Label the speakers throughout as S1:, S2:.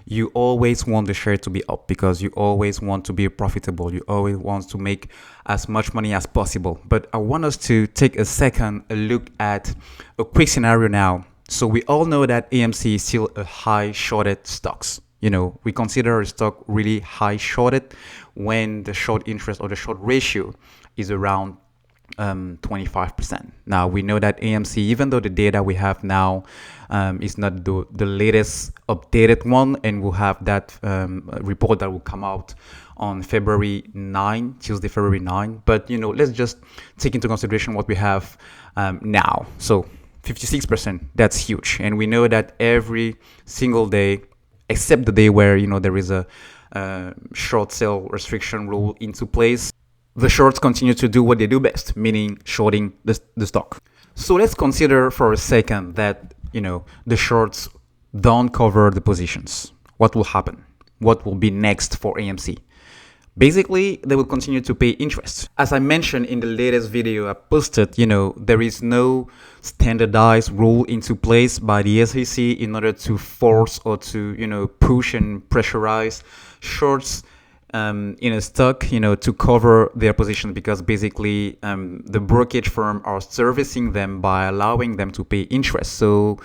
S1: you always want the share to be up because you always want to be profitable. You always want to make as much money as possible. But I want us to take a second, a look at a quick scenario now. So we all know that AMC is still a high shorted stocks. We consider a stock really high shorted when the short interest or the short ratio is around 25%. Now we know that AMC, even though the data we have now is not the latest updated one, and we'll have that report that will come out on Tuesday, February 9. But let's just take into consideration what we have now. So 56%, that's huge. And we know that every single day, except the day where there is a short sale restriction rule into place, the shorts continue to do what they do best, meaning shorting the stock. So let's consider for a second that the shorts don't cover the positions. What will happen? What will be next for AMC? Basically, they will continue to pay interest. As I mentioned in the latest video I posted, there is no standardized rule into place by the SEC in order to force or to, push and pressurize shorts in a stock, to cover their position, because basically the brokerage firm are servicing them by allowing them to pay interest. So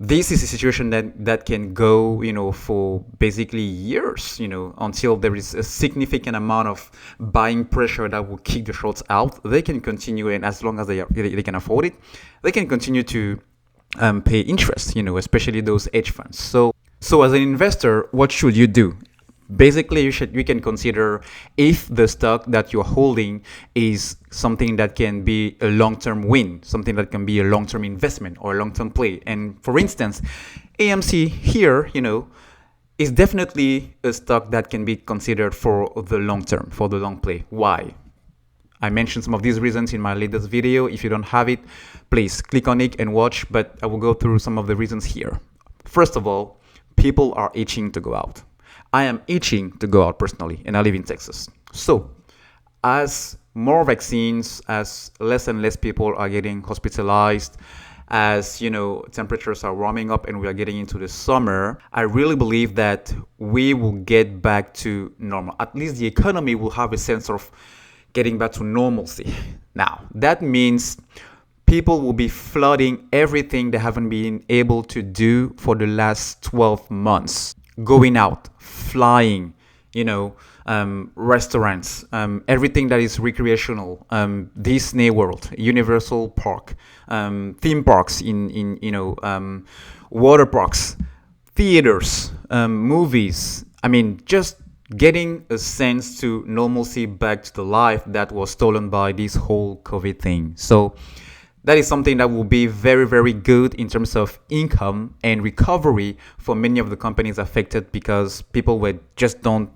S1: this is a situation that can go, for basically years, until there is a significant amount of buying pressure that will kick the shorts out. They can continue, and as long as they can afford it, they can continue to pay interest, especially those hedge funds. So as an investor, what should you do? Basically, you can consider if the stock that you're holding is something that can be a long-term win, something that can be a long-term investment or a long-term play. And for instance, AMC here, is definitely a stock that can be considered for the long term, for the long play. Why? I mentioned some of these reasons in my latest video. If you don't have it, please click on it and watch, but I will go through some of the reasons here. First of all, people are itching to go out. I am itching to go out personally, and I live in Texas. So as more vaccines, as less and less people are getting hospitalized, as temperatures are warming up and we are getting into the summer, I really believe that we will get back to normal. At least the economy will have a sense of getting back to normalcy. Now, that means people will be flooding everything they haven't been able to do for the last 12 months. Going out, flying, restaurants, everything that is recreational, Disney World, Universal Park, theme parks in water parks, theaters, movies. I mean, just getting a sense to normalcy back to the life that was stolen by this whole COVID thing. So that is something that will be very, very good in terms of income and recovery for many of the companies affected, because people just didn't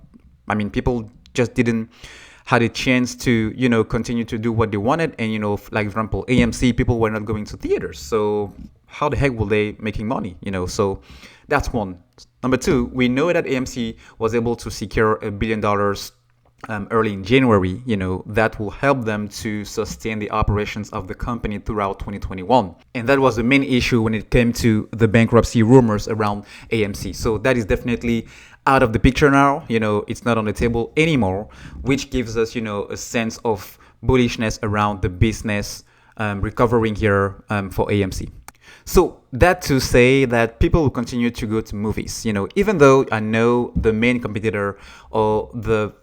S1: had a chance to, continue to do what they wanted. And, like, for example, AMC, people were not going to theaters. So how the heck will they making money, So that's one. Number two, we know that AMC was able to secure $1 billion early in January, that will help them to sustain the operations of the company throughout 2021. And that was the main issue when it came to the bankruptcy rumors around AMC. So that is definitely out of the picture now. It's not on the table anymore, which gives us, a sense of bullishness around the business recovering here for AMC. So that to say that people will continue to go to movies, even though I know the main competitor or the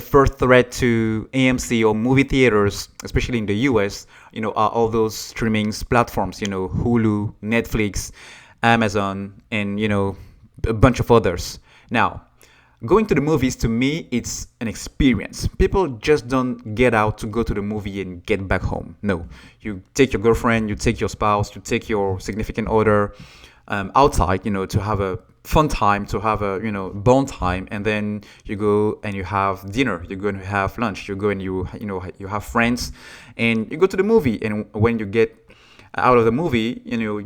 S1: first threat to AMC or movie theaters, especially in the US, are all those streaming platforms, Hulu, Netflix, Amazon, and, a bunch of others. Now, going to the movies, to me, it's an experience. People just don't get out to go to the movie and get back home. No, you take your girlfriend, you take your spouse, you take your significant other outside, to have a fun time, to have a bond time, and then you go and you have dinner, you go and you have lunch, you go and you have friends, and you go to the movie. And when you get out of the movie,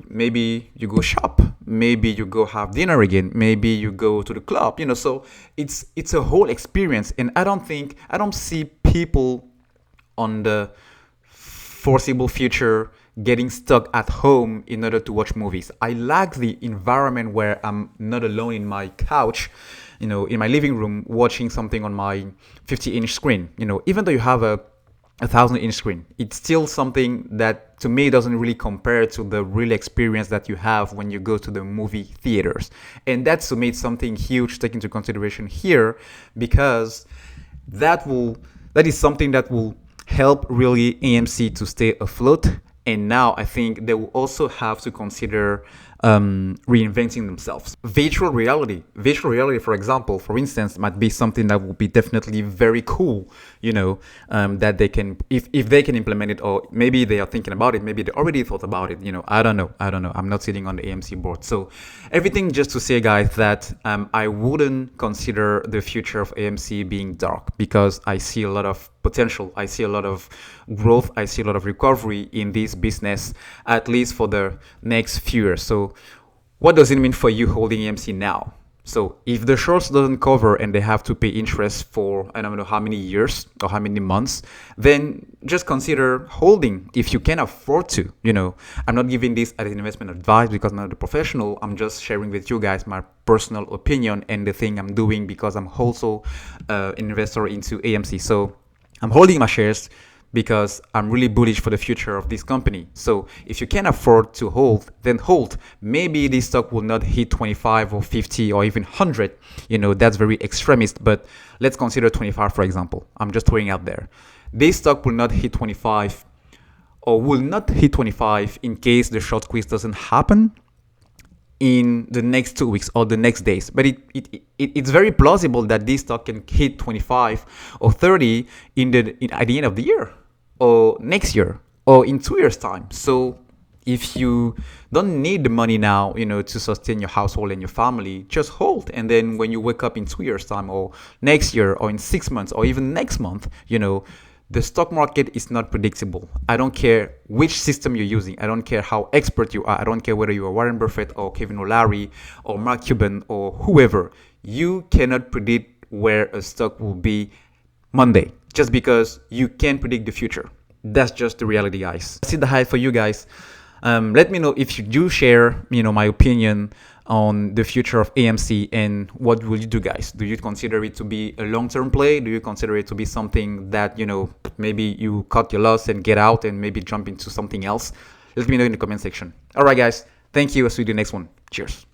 S1: maybe you go shop, maybe you go have dinner again, maybe you go to the club, so it's a whole experience. And I don't see people on the foreseeable future getting stuck at home in order to watch movies. I like the environment where I'm not alone in my couch, in my living room watching something on my 50-inch screen. Even though you have a 1,000-inch screen, it's still something that to me doesn't really compare to the real experience that you have when you go to the movie theaters. And that's to me something huge to take into consideration here, because that is something that will help really AMC to stay afloat. And now I think they will also have to consider reinventing themselves. Virtual reality, for instance, might be something that will be definitely very cool. That they can, if they can implement it, or maybe they are thinking about it, maybe they already thought about it. I don't know. I'm not sitting on the AMC board, so everything just to say, guys, that I wouldn't consider the future of AMC being dark, because I see a lot of potential. I see a lot of growth. I see a lot of recovery in this business, at least for the next few years. So what does it mean for you holding AMC now? So if the shorts doesn't cover and they have to pay interest for I don't know how many years or how many months, then just consider holding if you can afford to. I'm not giving this as investment advice because I'm not a professional. I'm just sharing with you guys my personal opinion and the thing I'm doing, because I'm also an investor into AMC. So I'm holding my shares because I'm really bullish for the future of this company. So if you can afford to hold, then hold. Maybe this stock will not hit 25 or 50 or even 100. That's very extremist, but let's consider 25, for example. I'm just throwing out there. This stock will not hit 25, or will not hit 25 in case the short squeeze doesn't happen in the next 2 weeks or the next days. But it's very plausible that this stock can hit 25 or 30 at the end of the year, or next year, or in 2 years' time. So if you don't need the money now, to sustain your household and your family, just hold. And then when you wake up in 2 years' time, or next year, or in 6 months, or even next month, the stock market is not predictable. I don't care which system you're using. I don't care how expert you are. I don't care whether you are Warren Buffett or Kevin O'Leary or Mark Cuban or whoever. You cannot predict where a stock will be Monday, just because you can't predict the future. That's just the reality, guys. That's the hype for you guys. Let me know if you do share, my opinion on the future of AMC, and what will you do, guys? Do you consider it to be a long-term play? Do you consider it to be something that, maybe you cut your loss and get out and maybe jump into something else? Let me know in the comment section. All right, guys. Thank you. I'll see you in the next one. Cheers.